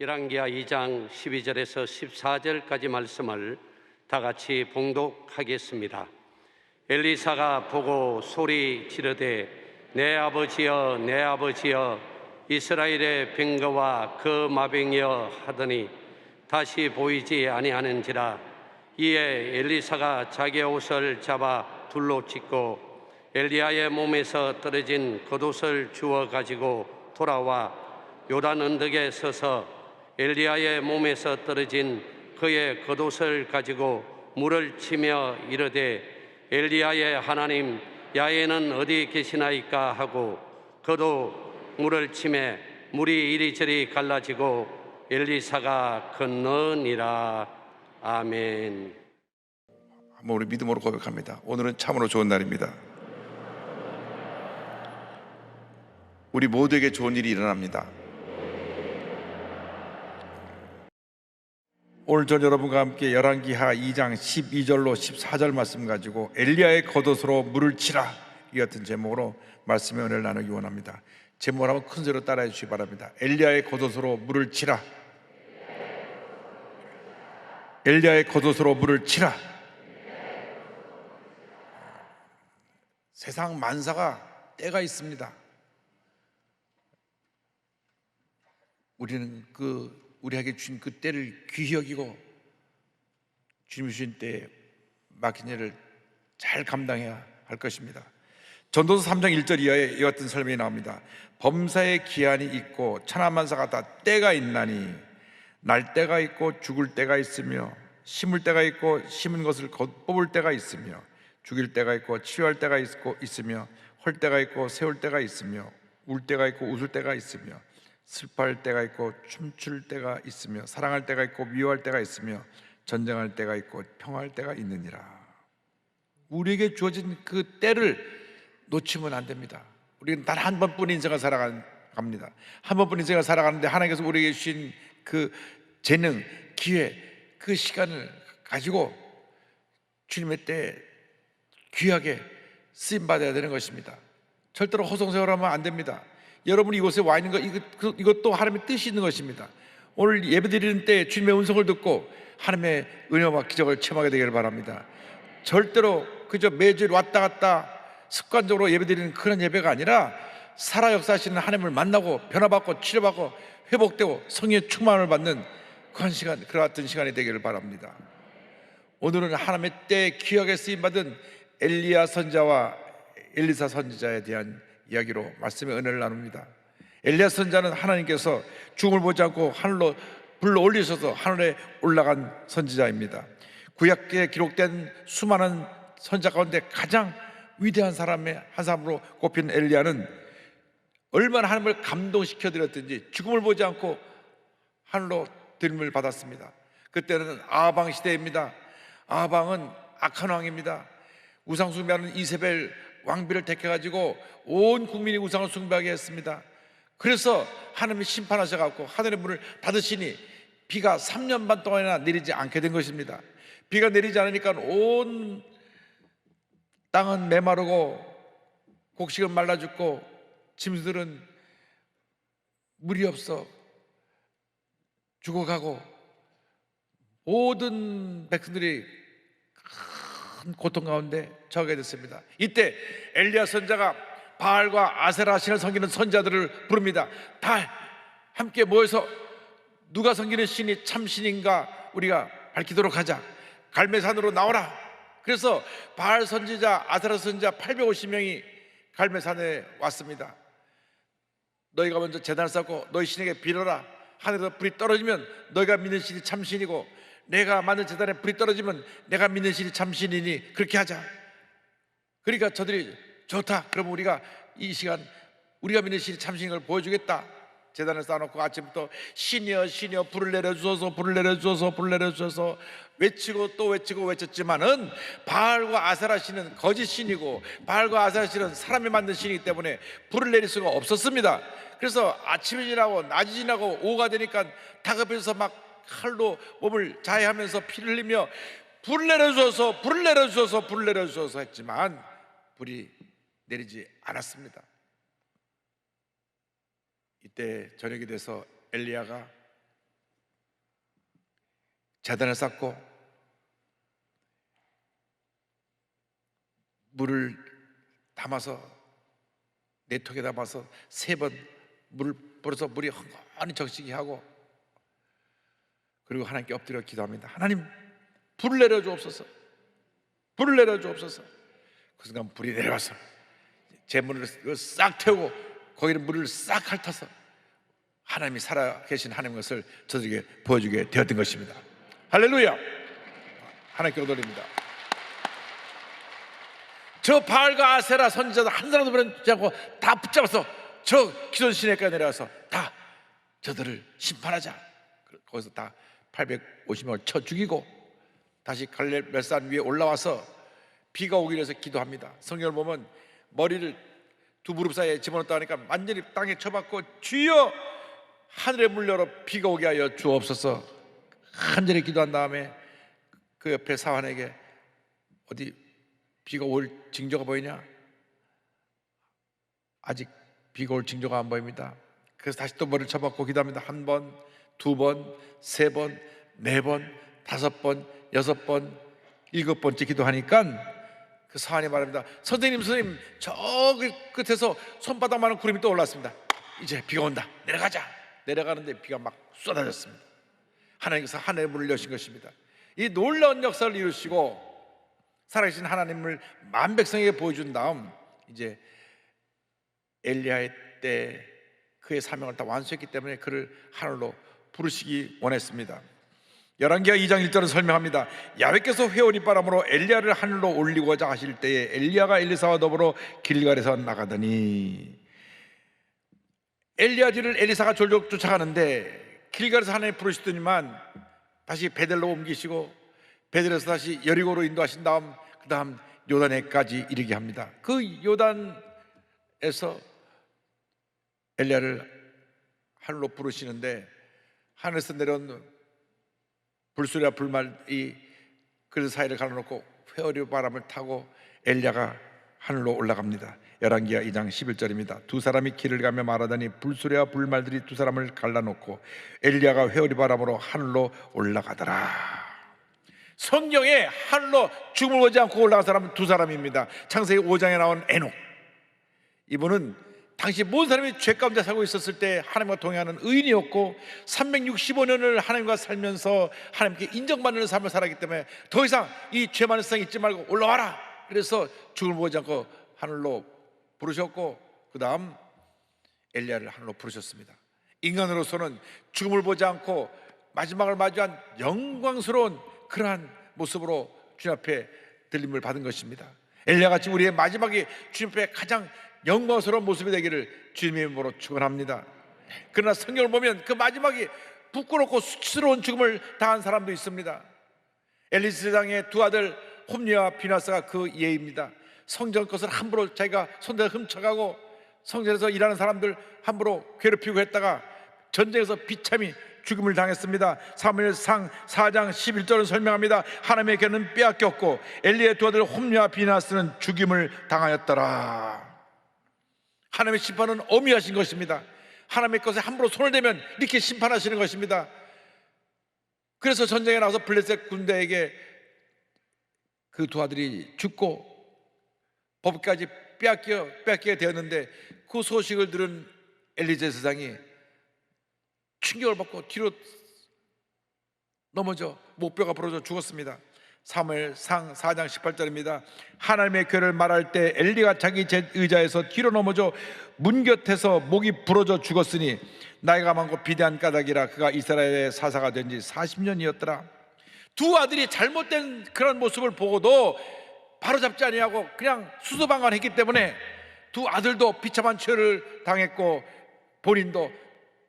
열왕기하 2장 12절에서 14절까지 말씀을 다 같이 봉독하겠습니다. 엘리사가 보고 소리 지르되 내 아버지여 내 아버지여 이스라엘의 병거와 그 마병이여 하더니 다시 보이지 아니하는지라. 이에 엘리사가 자기의 옷을 잡아 둘로 찢고 엘리야의 몸에서 떨어진 겉옷을 주워 가지고 돌아와 요단 언덕에 서서 엘리야의 몸에서 떨어진 그의 겉옷을 가지고 물을 치며 이르되 엘리야의 하나님 야훼는 어디 계시나이까 하고 그도 물을 치매 물이 이리저리 갈라지고 엘리사가 건너니라. 아멘. 한번 우리 믿음으로 고백합니다. 오늘은 참으로 좋은 날입니다. 우리 모두에게 좋은 일이 일어납니다. 오늘 전 여러분과 함께 열왕기하 2장 12절로 14절 말씀 가지고 엘리야의 겉옷으로 물을 치라, 이 같은 제목으로 말씀의 은혜를 나누기 원합니다. 제목을 한번 큰 소리로 따라해 주시기 바랍니다. 엘리야의 겉옷으로 물을 치라. 엘리야의 겉옷으로 물을 치라. 세상 만사가 때가 있습니다. 우리는 우리에게 주신 그 때를 귀히 여기고 주님 주신 때에 맡긴 일을 잘 감당해야 할 것입니다. 전도서 3장 1절 이하에 이와 같은 설명이 나옵니다. 범사의 기한이 있고 천하만사가 다 때가 있나니 날 때가 있고 죽을 때가 있으며 심을 때가 있고 심은 것을 걷뽑을 때가 있으며 죽일 때가 있고 치료할 때가 있으며 헐 때가 있고 세울 때가 있으며 울 때가 있고 웃을 때가 있으며 슬퍼할 때가 있고 춤출 때가 있으며 사랑할 때가 있고 미워할 때가 있으며 전쟁할 때가 있고 평화할 때가 있느니라. 우리에게 주어진 그 때를 놓치면 안 됩니다. 우리는 단 한 번뿐 인생을 살아갑니다. 한 번뿐 인생을 살아가는데 하나님께서 우리에게 주신 그 재능, 기회, 그 시간을 가지고 주님의 때에 귀하게 쓰임받아야 되는 것입니다. 절대로 허송세월하면 안 됩니다. 여러분이 이곳에 와 있는 것, 이것도 하나님의 뜻이 있는 것입니다. 오늘 예배드리는 때 주님의 음성을 듣고 하나님의 은혜와 기적을 체험하게 되기를 바랍니다. 절대로 그저 매주일 왔다 갔다 습관적으로 예배드리는 그런 예배가 아니라 살아 역사하시는 하나님을 만나고 변화받고 치료받고 회복되고 성령의 충만을 받는 그런 시간, 그와 같은 시간이 되기를 바랍니다. 오늘은 하나님의 때에 귀하게 쓰임받은 엘리야 선지자와 엘리사 선지자에 대한 이야기로 말씀의 은혜를 나눕니다. 엘리야 선지자는 하나님께서 죽음을 보지 않고 하늘로 불러 올리셔서 하늘에 올라간 선지자입니다. 구약기에 기록된 수많은 선지자 가운데 가장 위대한 사람의 한 사람으로 꼽힌 엘리야는 얼마나 하나님을 감동시켜 드렸든지 죽음을 보지 않고 하늘로 들림을 받았습니다. 그때는 아방 시대입니다. 아방은 악한 왕입니다. 우상 숭배하는 이세벨 왕비를 택해가지고 온 국민이 우상을 숭배하게 했습니다. 그래서 하나님이 심판하셔갖고 하늘의 문을 닫으시니 비가 3년 반 동안이나 내리지 않게 된 것입니다. 비가 내리지 않으니까 온 땅은 메마르고 곡식은 말라 죽고 짐승들은 물이 없어 죽어가고 모든 백성들이 큰 고통 가운데 처하게 됐습니다. 이때 엘리야 선지자가 바알과 아세라 신을 섬기는 선지자들을 부릅니다. 다 함께 모여서 누가 섬기는 신이 참 신인가 우리가 밝히도록 하자. 갈매산으로 나오라. 그래서 바알 선지자, 아세라 선지자 850명이 갈매산에 왔습니다. 너희가 먼저 제단을 쌓고 너희 신에게 빌어라. 하늘에서 불이 떨어지면 너희가 믿는 신이 참 신이고 내가 만든 제단에 불이 떨어지면 내가 믿는 신이 참 신이니 그렇게 하자. 그러니까 저들이 좋다. 그러면 우리가 이 시간 우리가 믿는 신이 참 신인 걸 보여주겠다. 제단을 쌓아놓고 아침부터 신이여 신이여 불을 내려주소서 불을 내려주소서 불을 내려주소서 외치고 또 외치고 외쳤지만은 바알과 아세라 신은 거짓 신이고 바알과 아세라 신은 사람이 만든 신이기 때문에 불을 내릴 수가 없었습니다. 그래서 아침이 지나고 낮이 지나고 오후가 되니까 다급해서 막 칼로 몸을 자해하면서 피를 흘리며 불을 내려주소서 불을 내려주소서 불을 내려주소서 했지만 불이 내리지 않았습니다. 이때 저녁이 돼서 엘리야가 제단을 쌓고 물을 담아서 내통에 담아서 3번 물을 불어서 물이 헝건히 적시게 하고, 그리고 하나님께 엎드려 기도합니다. 하나님, 불을 내려 주옵소서. 불을 내려 주옵소서. 그 순간 불이 내려와서 제 문을 싹 태우고 거기를 물을 싹 핥아서 하나님이 살아계신 하나님의 것을 저들에게 보여주게 되었던 것입니다. 할렐루야. 하나님께 기도드립니다. 저 바알과 아세라 선지자들 한 사람도 버리지 않고 다 붙잡아서 저 기존 시내까지 내려와서 다 저들을 심판하자. 거기서 다 850명을 쳐 죽이고 다시 갈렙 멸산 위에 올라와서 비가 오기 위해서 기도합니다. 성경을 보면 머리를 두 무릎 사이에 집어넣었다 하니까 완전히 땅에 쳐박고, 주여 하늘의 문 열어 비가 오게 하여 주옵소서. 간절히 기도한 다음에 그 옆에 사환에게 어디 비가 올 징조가 보이냐? 아직 비가 올 징조가 안 보입니다. 그래서 다시 또 머리를 쳐박고 기도합니다. 1번, 2번, 3번, 4번, 5번, 6번, 7번째 기도하니까 그 사환이 말합니다. 선생님, 저 끝에서 손바닥만한 구름이 또 올랐습니다. 이제 비가 온다. 내려가자. 내려가는데 비가 막 쏟아졌습니다. 하나님께서 하늘의 문을 여신 것입니다. 이 놀라운 역사를 이루시고 살아계신 하나님을 만 백성에게 보여준 다음, 이제 엘리야의 때 그의 사명을 다 완수했기 때문에 그를 하늘로 부르시기 원했습니다. 열왕기하 2장 1절은 설명합니다. 야훼께서 회오리 바람으로 엘리야를 하늘로 올리고자 하실 때에 엘리야가 엘리사와 더불어 길갈에서 나가더니, 엘리야 뒤를 엘리사가 졸졸 쫓아가는데 길갈에서 하나님 부르시더니만 다시 베델로 옮기시고 베델에서 다시 여리고로 인도하신 다음 그 다음 요단에까지 이르게 합니다. 그 요단에서 엘리야를 하늘로 부르시는데 하늘에서 내려온 불소리와 불말이 그 사이를 가로놓고 회오리 바람을 타고 엘리야가 하늘로 올라갑니다. 열왕기하 2장 11절입니다. 두 사람이 길을 가며 말하더니 불소리와 불말들이 두 사람을 갈라놓고 엘리야가 회오리 바람으로 하늘로 올라가더라. 성경에 하늘로 죽음을 보지 않고 올라간 사람은 두 사람입니다. 창세기 5장에 나온 에녹, 이분은 당시 모든 사람이 죄 가운데 살고 있었을 때 하나님과 동행하는 의인이었고 365년을 하나님과 살면서 하나님께 인정받는 삶을 살았기 때문에 더 이상 이 죄 많은 세상에 있지 말고 올라와라. 그래서 죽음을 보지 않고 하늘로 부르셨고 그 다음 엘리야를 하늘로 부르셨습니다. 인간으로서는 죽음을 보지 않고 마지막을 마주한 영광스러운 그러한 모습으로 주님 앞에 들림을 받은 것입니다. 엘리야같이 우리의 마지막이 주님 앞에 가장 영광스러운 모습이 되기를 주님의 이름으로 축원합니다. 그러나 성경을 보면 그 마지막이 부끄럽고 수치스러운 죽음을 당한 사람도 있습니다. 엘리세장의 두 아들 홈리와 비나스가 그 예입니다. 성전 것을 함부로 자기가 손대서 훔쳐가고 성전에서 일하는 사람들 함부로 괴롭히고 했다가 전쟁에서 비참히 죽음을 당했습니다. 사무엘상 4장 11절은 설명합니다. 하나님의 개는 빼앗겼고 엘리의 두 아들 홈리와 비나스는 죽임을 당하였더라. 하나님의 심판은 엄미하신 것입니다. 하나님의 것에 함부로 손을 대면 이렇게 심판하시는 것입니다. 그래서 전쟁에 나가서 블레셋 군대에게 그 두 아들이 죽고 법까지 빼앗기게 되었는데 그 소식을 들은 엘리제 세상이 충격을 받고 뒤로 넘어져 목뼈가 부러져 죽었습니다. 사무엘상 4장 18절입니다. 하나님의 괴를 말할 때 엘리가 자기 의자에서 뒤로 넘어져 문 곁에서 목이 부러져 죽었으니 나이가 많고 비대한 까닭이라 그가 이스라엘의 사사가 된 지 40년이었더라. 두 아들이 잘못된 그런 모습을 보고도 바로잡지 아니하고 그냥 수소방관했기 때문에 두 아들도 비참한 죄를 당했고 본인도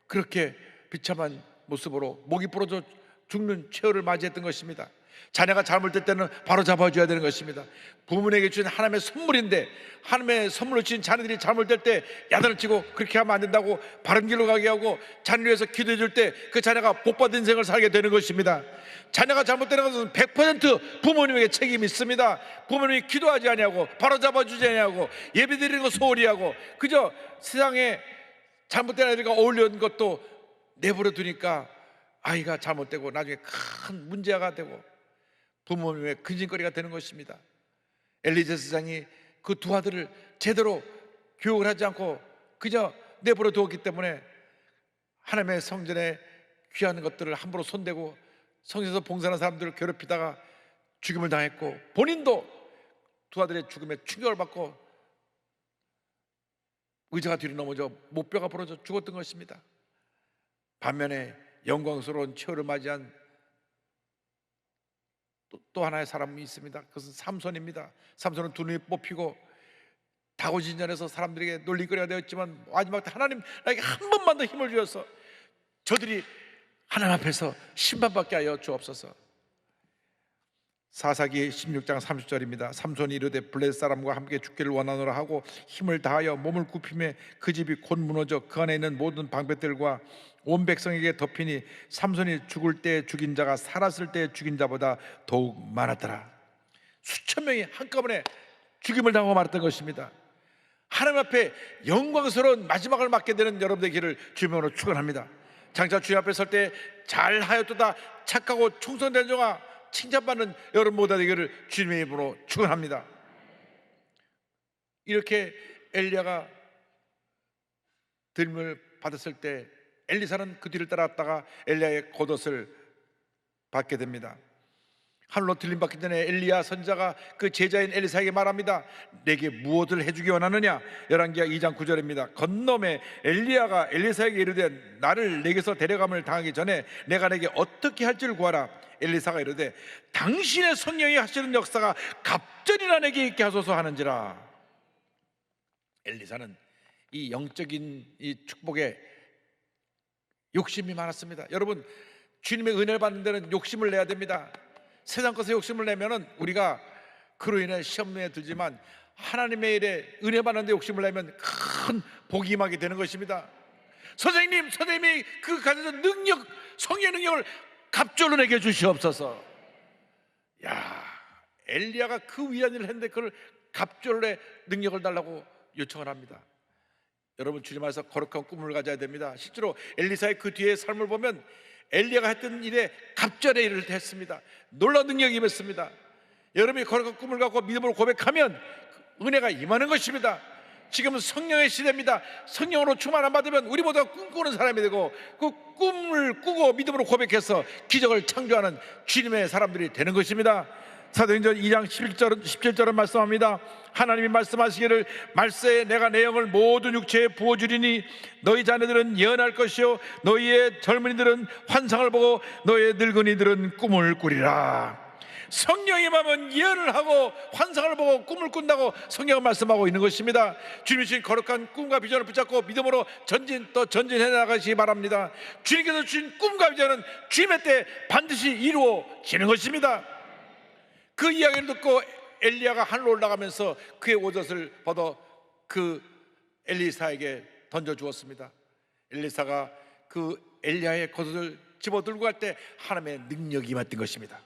그렇게 비참한 모습으로 목이 부러져 죽는 최후를 맞이했던 것입니다. 자녀가 잘못될 때는 바로 잡아줘야 되는 것입니다. 부모에게 주신 하나님의 선물인데 하나님의 선물을 주신 자녀들이 잘못될 때 야단을 치고 그렇게 하면 안 된다고 바른 길로 가게 하고 자녀를 위해서 기도해 줄 때 그 자녀가 복받은 인생을 살게 되는 것입니다. 자녀가 잘못되는 것은 100% 부모님에게 책임이 있습니다. 부모님이 기도하지 아니하고 바로 잡아주지 아니하고 예배드리는 거 소홀히 하고 그저 세상에 잘못된 아이들과 어울리는 것도 내버려 두니까 아이가 잘못되고 나중에 큰 문제가 되고 부모님의 근심거리가 되는 것입니다. 엘리 제사장이 그 두 아들을 제대로 교육을 하지 않고 그저 내버려 두었기 때문에 하나님의 성전에 귀한 것들을 함부로 손대고 성전에서 봉사하는 사람들을 괴롭히다가 죽임을 당했고, 본인도 두 아들의 죽음에 충격을 받고 의자가 뒤로 넘어져 목뼈가 부러져 죽었던 것입니다. 반면에 영광스러운 최후를 맞이한 또 하나의 사람이 있습니다. 그것은 삼손입니다. 삼손은 두 눈이 뽑히고 다고진전에서 사람들에게 놀림거리가 되었지만 마지막 때 하나님 나에게 한 번만 더 힘을 주셔서 저들이 하나님 앞에서 심판받게 하여 주옵소서. 사사기 16장 30절입니다. 삼손이 이르되 블레셋 사람과 함께 죽기를 원하노라 하고 힘을 다하여 몸을 굽히매 그 집이 곧 무너져 그 안에 있는 모든 방백들과 온 백성에게 덮이니 삼손이 죽을 때 죽인 자가 살았을 때 죽인 자보다 더욱 많았더라. 수천 명이 한꺼번에 죽임을 당하고 말았던 것입니다. 하나님 앞에 영광스러운 마지막을 맞게 되는 여러분의 길을 주님으로 축원합니다. 장차 주님 앞에 설 때 잘하였도다 착하고 충성된 종아 칭찬받는 여러분 모두 되기를 주님의 이름으로 축원합니다. 이렇게 엘리야가 들림을 받았을 때 엘리사는 그 뒤를 따라갔다가 엘리야의 겉옷을 받게 됩니다. 하늘로 들림 받기 전에 엘리야 선지자가 그 제자인 엘리사에게 말합니다. 내게 무엇을 해주기 원하느냐? 열왕기하 2장 9절입니다. 건너매 엘리야가 엘리사에게 이르되 나를 내게서 데려감을 당하기 전에 내가 내게 어떻게 할지를 구하라. 엘리사가 이르되 당신의 성령이 하시는 역사가 갑절이나 내게 있게 하소서 하는지라. 엘리사는 이 영적인 이 축복에 욕심이 많았습니다. 여러분, 주님의 은혜를 받는 데는 욕심을 내야 됩니다. 세상 것에 욕심을 내면은 우리가 그로 인해 시험에 들지만 하나님의 일에 은혜 받는 데 욕심을 내면 큰 복이 임하게 되는 것입니다. 선생님이 그 가진 능력, 성령의 능력을 갑절로 내게 주시옵소서. 야, 엘리야가 그 위한 일을 했는데 그걸 갑절의 능력을 달라고 요청을 합니다. 여러분, 주님 안에서 거룩한 꿈을 가져야 됩니다. 실제로 엘리사의 그 뒤의 삶을 보면 엘리야가 했던 일에 갑절의 일을 했습니다. 놀라운 능력이 임했습니다. 여러분이 거룩한 꿈을 갖고 믿음으로 고백하면 은혜가 임하는 것입니다. 지금은 성령의 시대입니다. 성령으로 충만 안 받으면 우리 모두가 꿈꾸는 사람이 되고 그 꿈을 꾸고 믿음으로 고백해서 기적을 창조하는 주님의 사람들이 되는 것입니다. 사도행전 2장 17절은 말씀합니다. 하나님이 말씀하시기를 말세에 내가 내 영을 모든 육체에 부어주리니 너희 자녀들은 예언할 것이요 너희의 젊은이들은 환상을 보고 너희의 늙은이들은 꿈을 꾸리라. 성령이 임하면 예언을 하고 환상을 보고 꿈을 꾼다고 성경은 말씀하고 있는 것입니다. 주님이 주신 거룩한 꿈과 비전을 붙잡고 믿음으로 전진해 나가시기 바랍니다. 주님께서 주신 꿈과 비전은 주님의 때 반드시 이루어지는 것입니다. 그 이야기를 듣고 엘리야가 하늘로 올라가면서 그의 옷을 벗어 그 엘리사에게 던져 주었습니다. 엘리사가 그 엘리야의 겉옷을 집어 들고 갈 때 하나님의 능력이 임했던 것입니다.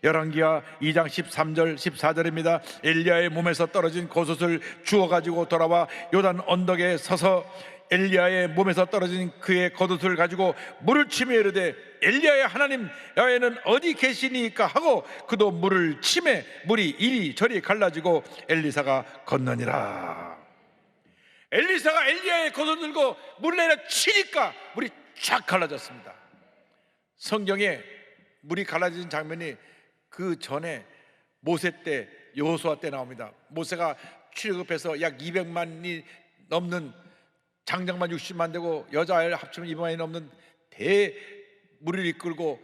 열왕기하 2장 13절 14절입니다. 엘리야의 몸에서 떨어진 겉옷을 주워 가지고 돌아와 요단 언덕에 서서 엘리야의 몸에서 떨어진 그의 겉옷을 가지고 물을 치며 이르되 엘리야의 하나님 야훼는 어디 계시니까 하고 그도 물을 치매 물이 이리저리 갈라지고 엘리사가 건너니라. 엘리사가 엘리야의 겉옷을 들고 물을 내려 치니까 물이 쫙 갈라졌습니다. 성경에 물이 갈라진 장면이 그 전에 모세 때 여호수아 때 나옵니다. 모세가 출애굽해서 약 200만이 넘는 장장만 60만 되고 여자아이를 합치면 200만이 넘는 대무리를 이끌고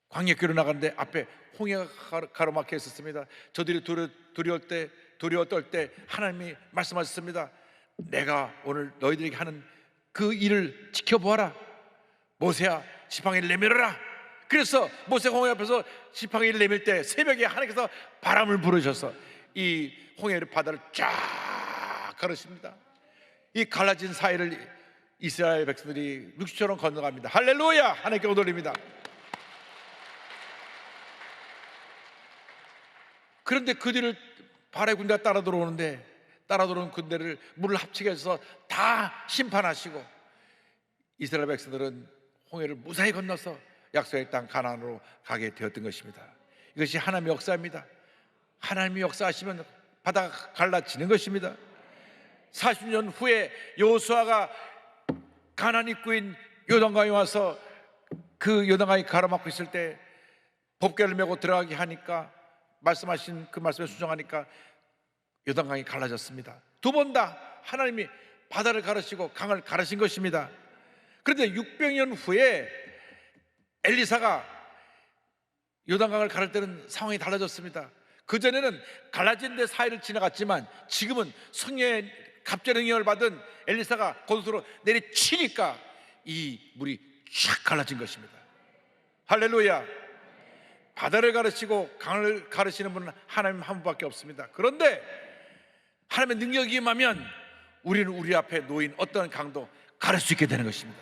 광야길로 나가는데 앞에 홍해가 가로막혀 있었습니다. 저들이 두려워 떨 때 하나님이 말씀하셨습니다. 내가 오늘 너희들에게 하는 그 일을 지켜보아라. 모세야 지팡이를 내밀어라. 그래서 모세가 홍해 앞에서 지팡이를 내밀 때 새벽에 하나님께서 바람을 불으셔서 이 홍해를 바다를 쫙 가르십니다. 이 갈라진 사이를 이스라엘 백성들이 육지처럼 건너갑니다. 할렐루야! 하나님께 오돌립니다. 그런데 그 뒤를 바라의 군대가 따라 들어오는데 따라 들어오는 군대를 물을 합치게 해서 다 심판하시고 이스라엘 백성들은 홍해를 무사히 건너서 약속의 땅 가나안으로 가게 되었던 것입니다. 이것이 하나님의 역사입니다. 하나님이 역사하시면 바다가 갈라지는 것입니다. 40년 후에 여호수아가 가나안 입구인 요단강에 와서 그 요단강이 가로막고 있을 때 법궤를 메고 들어가게 하니까, 말씀하신 그 말씀에 순종하니까 요단강이 갈라졌습니다. 두 번 다 하나님이 바다를 가르시고 강을 가르신 것입니다. 그런데 600년 후에 엘리사가 요단강을 가를 때는 상황이 달라졌습니다. 그전에는 갈라진 데 사이를 지나갔지만 지금은 성령의 갑절의 영향을 받은 엘리사가 겉으로 내리치니까 이 물이 쫙 갈라진 것입니다. 할렐루야. 바다를 가르시고 강을 가르시는 분은 하나님 한 분밖에 없습니다. 그런데 하나님의 능력이 임하면 우리는 우리 앞에 놓인 어떤 강도 가를 수 있게 되는 것입니다.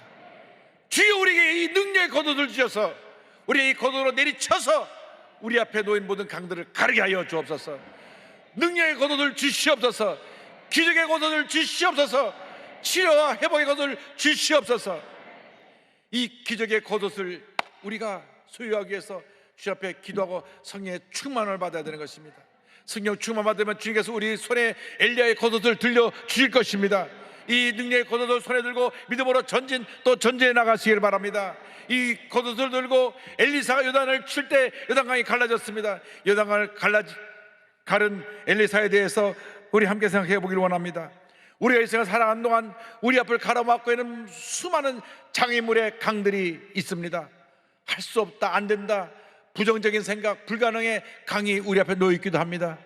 주여 우리에게 이 능력의 겉옷을 주셔서 우리의 이 겉옷으로 내리쳐서 우리 앞에 놓인 모든 강들을 가르게 하여 주옵소서. 능력의 겉옷을 주시옵소서. 기적의 겉옷을 주시옵소서. 치료와 회복의 겉옷을 주시옵소서. 이 기적의 겉옷을 우리가 소유하기 위해서 주 앞에 기도하고 성령의 충만을 받아야 되는 것입니다. 성령 충만 받으면 주님께서 우리 손에 엘리야의 겉옷을 들려 주실 것입니다. 이 능력의 겉옷을 손에 들고 믿음으로 전진 또 전진해 나가시길 바랍니다. 이 겉옷을 들고 엘리사가 요단을 칠 때 요단강이 갈라졌습니다. 요단강을 가른 엘리사에 대해서 우리 함께 생각해 보기를 원합니다. 우리가 이 세상을 살아가는 동안 우리 앞을 가로막고 있는 수많은 장애물의 강들이 있습니다. 할 수 없다, 안 된다, 부정적인 생각, 불가능의 강이 우리 앞에 놓여 있기도 합니다.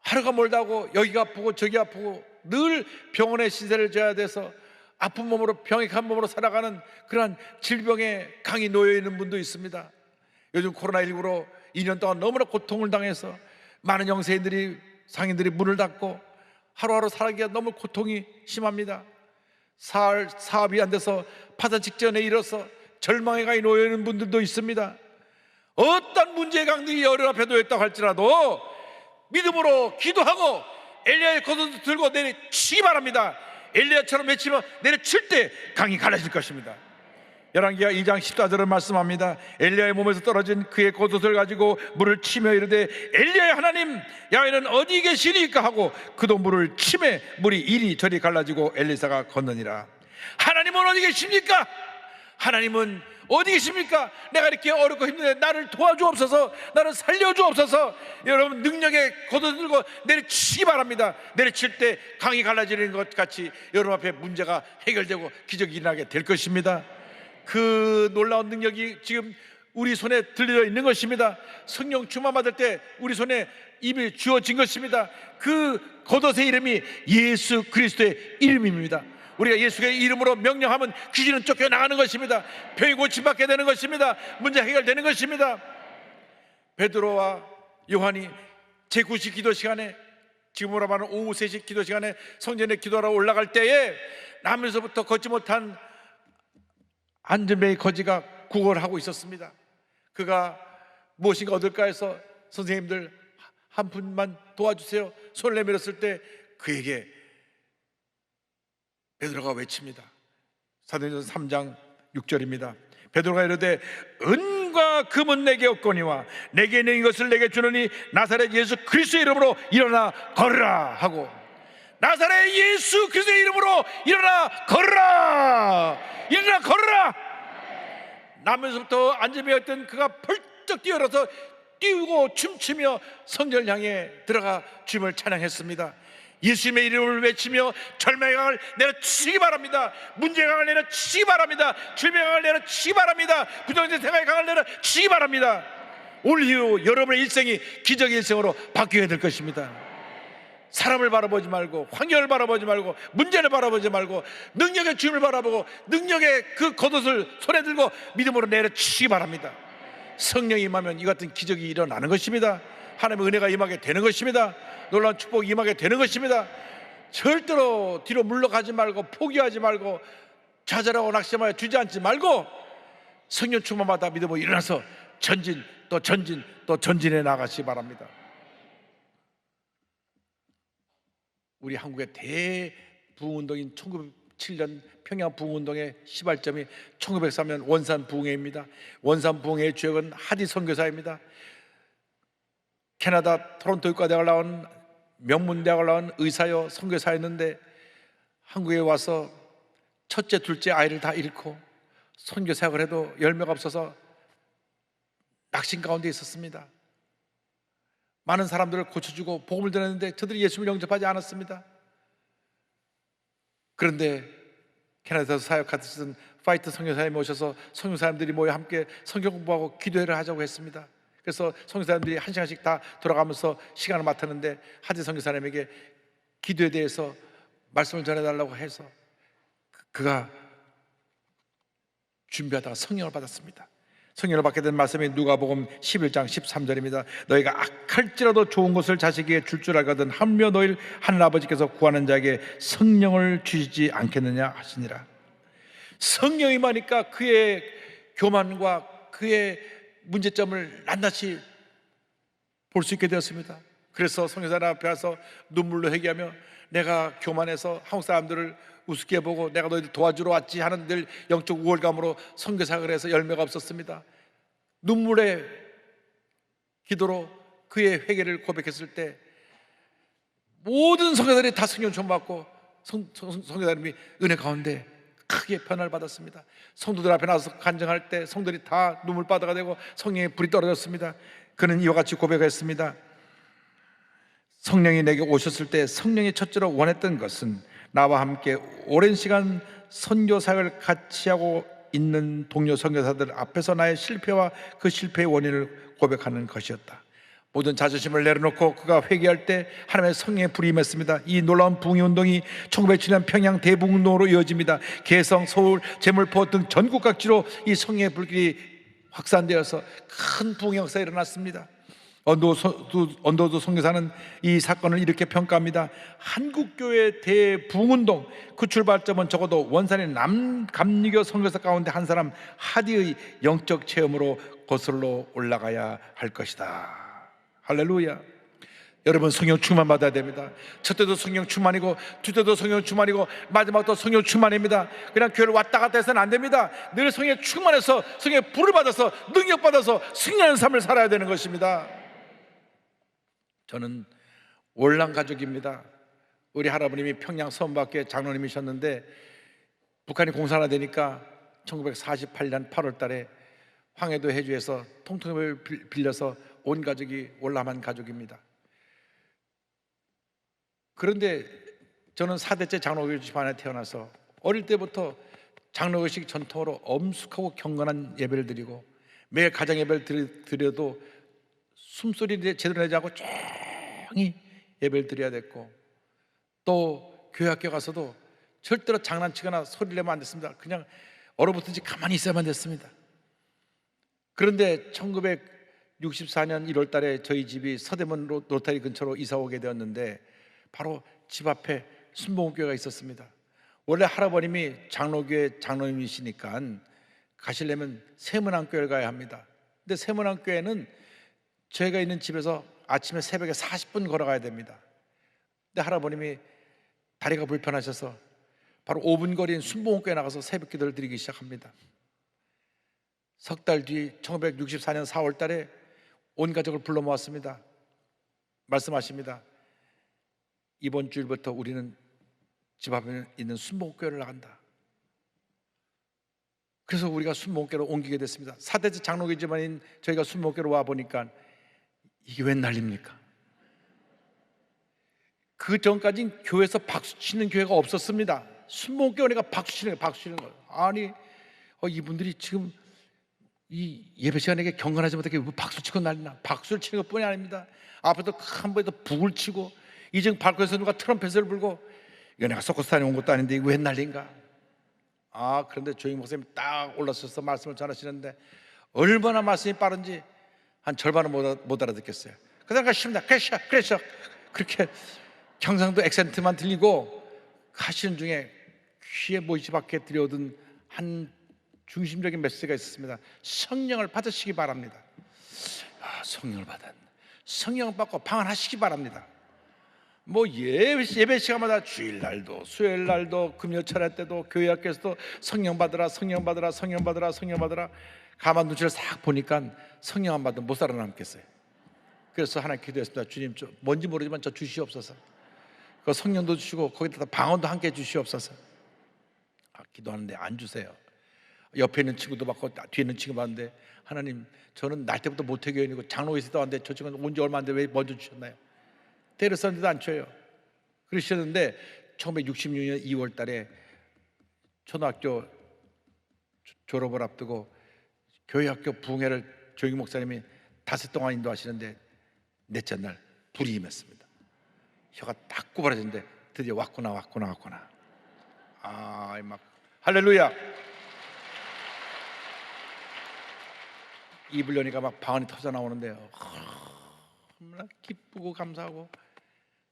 하루가 멀다고 여기가 아프고 저기 아프고 늘 병원에 신세를 져야 돼서 아픈 몸으로, 병약한 몸으로 살아가는 그러한 질병의 강이 놓여 있는 분도 있습니다. 요즘 코로나19로 2년 동안 너무나 고통을 당해서 많은 영세인들이, 상인들이 문을 닫고 하루하루 살아가기가 너무 고통이 심합니다. 사업이 안 돼서 파산 직전에 이르러서 절망의 강이 놓여 있는 분들도 있습니다. 어떤 문제의 강들이 여러 앞에 놓였다고 할지라도 믿음으로 기도하고 엘리야의 겉옷을 들고 내리치기 바랍니다. 엘리야처럼 외치면 내리칠 때 강이 갈라질 것입니다. 열왕기하 2장 14절을 말씀합니다. 엘리야의 몸에서 떨어진 그의 겉옷을 가지고 물을 치며 이르되 엘리야의 하나님 야훼는 어디 계시니까 하고 그도 물을 치매 물이 이리저리 갈라지고 엘리사가 건너니라. 하나님은 어디 계십니까? 하나님은 어디 계십니까? 내가 이렇게 어렵고 힘든데 나를 도와주옵소서, 나를 살려주옵소서. 여러분 능력의 겉옷을 들고 내리치기 바랍니다. 내리칠 때 강이 갈라지는 것 같이 여러분 앞에 문제가 해결되고 기적이 일어나게 될 것입니다. 그 놀라운 능력이 지금 우리 손에 들려 있는 것입니다. 성령 충만 받을 때 우리 손에 입이 주어진 것입니다. 그 겉옷의 이름이 예수 그리스도의 이름입니다. 우리가 예수의 이름으로 명령하면 귀신은 쫓겨나가는 것입니다. 병이 고침받게 되는 것입니다. 문제 해결되는 것입니다. 베드로와 요한이 제9시 기도 시간에, 지금으로 말하는 오후 3시 기도 시간에 성전에 기도하러 올라갈 때에 남에서부터 걷지 못한 안전뱅이 거지가 구걸을 하고 있었습니다. 그가 무엇인가 얻을까 해서 선생님들 한 분만 도와주세요 손을 내밀었을 때 그에게 베드로가 외칩니다. 사도행전 3장 6절입니다. 베드로가 이르되 은과 금은 내게 없거니와 내게 있는 이것을 내게 주노니 나사렛 예수 그리스도의 이름으로 일어나 걸으라 하고, 나사렛 예수 그리스도의 이름으로 일어나 걸으라, 일어나 걸으라. 나면서부터 안전뱅이였던 그가 펄쩍 뛰어서 뛰고 춤추며 성전을 향해 들어가 주님을 찬양했습니다. 예수님의 이름을 외치며 절망의 강을 내려치기 바랍니다. 문제의 강을 내려치기 바랍니다. 질병의 강을 내려치기 바랍니다. 부정적인 생각의 강을 내려치기 바랍니다. 올 이후 여러분의 일생이 기적의 일생으로 바뀌게 될 것입니다. 사람을 바라보지 말고, 환경을 바라보지 말고, 문제를 바라보지 말고 능력의 주님을 바라보고 능력의 그 겉옷을 손에 들고 믿음으로 내려치기 바랍니다. 성령이 임하면 이 같은 기적이 일어나는 것입니다. 하나님의 은혜가 임하게 되는 것입니다. 놀라운 축복이 임하게 되는 것입니다. 절대로 뒤로 물러가지 말고, 포기하지 말고, 좌절하고 낙심하여 주저앉지 말고 성령 충만받아 믿음으로 일어나서 전진 또 전진 또 전진해 나가시기 바랍니다. 우리 한국의 대부흥운동인 1967년 평양 부흥운동의 시발점이 1903년 원산 부흥회입니다. 원산 부흥회의 주역은 하디 선교사입니다. 캐나다 토론토 의과대학을 나온 명문대학을 나온 의사요 선교사였는데 한국에 와서 첫째 둘째 아이를 다 잃고 선교 사역을 해도 열매가 없어서 낙심 가운데 있었습니다. 많은 사람들을 고쳐주고 복음을 전했는데 저들이 예수를 영접하지 않았습니다. 그런데 캐나다에서 사역하던 파이트 선교사님이 오셔서 선교사님들이 모여 함께 성경 공부하고 기도회를 하자고 했습니다. 그래서 선교사님들이 한 시간씩 다 돌아가면서 시간을 맡았는데 하디 선교사님에게 기도에 대해서 말씀을 전해달라고 해서 그가 준비하다가 성령을 받았습니다. 성령을 받게 된 말씀이 누가복음 11장 13절입니다. 너희가 악할지라도 좋은 것을 자식에게 줄 줄 알거든 하물며 너희를 하늘아버지께서 구하는 자에게 성령을 주시지 않겠느냐 하시니라. 성령이 임하니까 그의 교만과 그의 문제점을 낱낱이 볼 수 있게 되었습니다. 그래서 선교사님 앞에 와서 눈물로 회개하며 내가 교만해서 한국 사람들을 우습게 보고 내가 너희들 도와주러 왔지 하는 늘 영적 우월감으로 선교사역을 해서 열매가 없었습니다. 눈물의 기도로 그의 회개를 고백했을 때 모든 선교사들이 다 성령 전받고 선교사님이 은혜 가운데 크게 변화를 받았습니다. 성도들 앞에 나와서 간증할 때 성도들이 다 눈물바다가 되고 성령의 불이 떨어졌습니다. 그는 이와 같이 고백했습니다. 성령이 내게 오셨을 때 성령이 첫째로 원했던 것은 나와 함께 오랜 시간 선교 사역을 같이 하고 있는 동료 선교사들 앞에서 나의 실패와 그 실패의 원인을 고백하는 것이었다. 모든 자존심을 내려놓고 그가 회개할 때 하나님의 성령의 불이 임했습니다. 이 놀라운 부흥의 운동이 1907년 평양 대부흥운동으로 이어집니다. 개성, 서울, 제물포 등 전국 각지로 이 성령의 불길이 확산되어서 큰 부흥의 역사가 일어났습니다. 언더우드 선교사는 이 사건을 이렇게 평가합니다. 한국교회 대부흥운동 그 출발점은 적어도 원산의 남감리교 선교사 가운데 한 사람 하디의 영적 체험으로 거슬러 올라가야 할 것이다. 할렐루야. 여러분 성령 충만 받아야 됩니다. 첫 때도 성령 충만이고 두 때도 성령 충만이고 마지막도 성령 충만입니다. 그냥 교회를 왔다 갔다 해서는 안 됩니다. 늘 성령 충만해서 성령의 불을 받아서 능력 받아서 승리하는 삶을 살아야 되는 것입니다. 저는 월남 가족입니다. 우리 할아버님이 평양 서원밖에 장로님이셨는데 북한이 공산화되니까 1948년 8월 달에 황해도 해주에서 통통을 빌려서 온 가족이 월남한 가족입니다. 그런데 저는 4대째 장로교 집안에 태어나서 어릴 때부터 장로교식 전통으로 엄숙하고 경건한 예배를 드리고 매일 가정 예배를 드려도 숨소리 제대로 내지 않고 조용히 예배를 드려야 됐고 또 교회 학교 가서도 절대로 장난치거나 소리를 내면 안 됐습니다. 그냥 얼어붙은지 가만히 있어야만 됐습니다. 그런데 1964년 1월 달에 저희 집이 서대문 로타리 근처로 이사 오게 되었는데 바로 집 앞에 순복음교회가 있었습니다. 원래 할아버님이 장로교회 장로님이시니까 가시려면 세문안교회를 가야 합니다. 근데 세문안교회는 저희가 있는 집에서 아침에 새벽에 40분 걸어가야 됩니다. 근데 할아버님이 다리가 불편하셔서 바로 5분 거리인 순복음교회 나가서 새벽 기도를 드리기 시작합니다. 석 달 뒤 1964년 4월 달에 온 가족을 불러 모았습니다. 말씀하십니다. 이번 주일부터 우리는 집 앞에 있는 순복음교회를 나간다. 그래서 우리가 순복음교회로 옮기게 됐습니다. 4대째 장로교 집안인 저희가 순복음교회로 와보니까 이게 웬 난리입니까? 그 전까지는 교회에서 박수 치는 교회가 없었습니다. 순복음교회가 박수 치는 거예요. 아니 이분들이 지금 이 예배 시간에 경건하지 못하게 박수 치고 난리나. 박수를 치는 것뿐이 아닙니다. 앞에도 한 번에도 북을 치고 이정 발코에서 누가 트럼펫을 불고 이거 내가 소코스탄에 온 것도 아닌데 이거 웬 난리인가. 그런데 조영 목사님이 딱 올라서서 말씀을 전하시는데 얼마나 말씀이 빠른지 한 절반은 못 알아듣겠어요. 그러니까 쉽니다. 그래서 그렇게 경상도 액센트만 들리고 하시는 중에 귀에 못이 밖에 들려오던 한 중심적인 메시지가 있었습니다. 성령을 받으시기 바랍니다. 성령을 받고 방언하시기 바랍니다. 뭐 예배 시간마다 주일날도 수요일날도 금요 철야 때도 교회 학교에서도 성령 받으라 성령 받으라 성령 받으라 성령 받으라. 가만 눈치를 싹 보니까 성령 안 받으면 못 살아남겠어요. 그래서 하나님 기도했습니다. 주님, 저 뭔지 모르지만 저 주시옵소서. 그 성령도 주시고 거기다 방언도 함께 주시옵소서. 기도하는데 안 주세요. 옆에 있는 친구도 받고 뒤에 있는 친구 받는데, 하나님, 저는 날 때부터 모태교인이고 장로에서도 왔는데 저 친구는 온 지 얼마 안 돼 왜 먼저 주셨나요? 때를 썼는데도 안 줘요. 그러셨는데 1966년 2월 달에 초등학교 졸업을 앞두고 교회 학교 부흥회를 조영기 목사님이 닷새 동안 인도하시는데 넷째 날 불이 임했습니다. 혀가 딱 구부러졌는데 드디어 왔구나. 막 할렐루야. 입을 여니까 막 방언이 터져 나오는데요. 너무나 기쁘고 감사하고,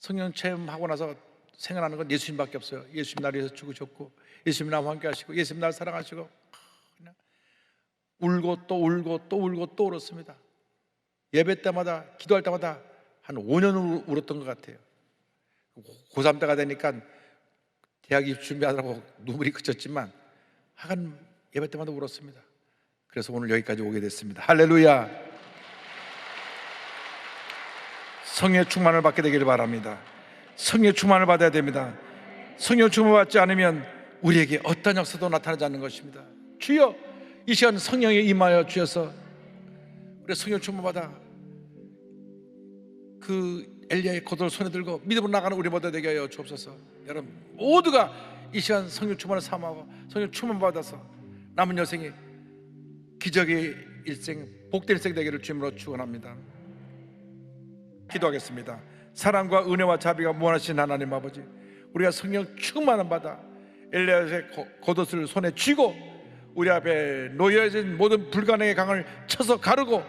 성령 체험하고 나서 생각나는 건 예수님밖에 없어요. 예수님 나를 위해서 죽으셨고, 예수님 나와 함께 하시고, 예수님 나를 사랑하시고, 그냥 울고 또 울고 또 울고 또 울었습니다. 예배 때마다, 기도할 때마다 한 5년 울었던 것 같아요. 고3 때가 되니까 대학 입시 준비하느라고 눈물이 그쳤지만 하여간 예배 때마다 울었습니다. 그래서 오늘 여기까지 오게 됐습니다. 할렐루야. 성령의 충만을 받게 되기를 바랍니다. 성령의 충만을 받아야 됩니다. 성령의 충만을 받지 않으면 우리에게 어떤 역사도 나타나지 않는 것입니다. 주여, 이 시간 성령에 임하여 주셔서 우리 성령 충만 받아 그 엘리야의 겉을 손에 들고 믿음으로 나가는 우리 모두 되게 하여 주옵소서. 여러분 모두가 이 시간 성령 충만을 사모하고 성령 충만 받아서 남은 여생이 기적의 일생, 복된 일생 되기를 주님으로 축원합니다. 기도하겠습니다. 사랑과 은혜와 자비가 무한하신 하나님 아버지, 우리가 성령 충만을 받아 엘리야의 겉옷을 손에 쥐고 우리 앞에 놓여진 모든 불가능의 강을 쳐서 가르고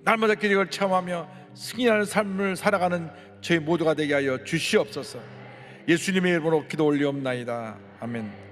날마다 기적을 체험하며 승리하는 삶을 살아가는 저희 모두가 되게 하여 주시옵소서. 예수님의 이름으로 기도 올리옵나이다. 아멘.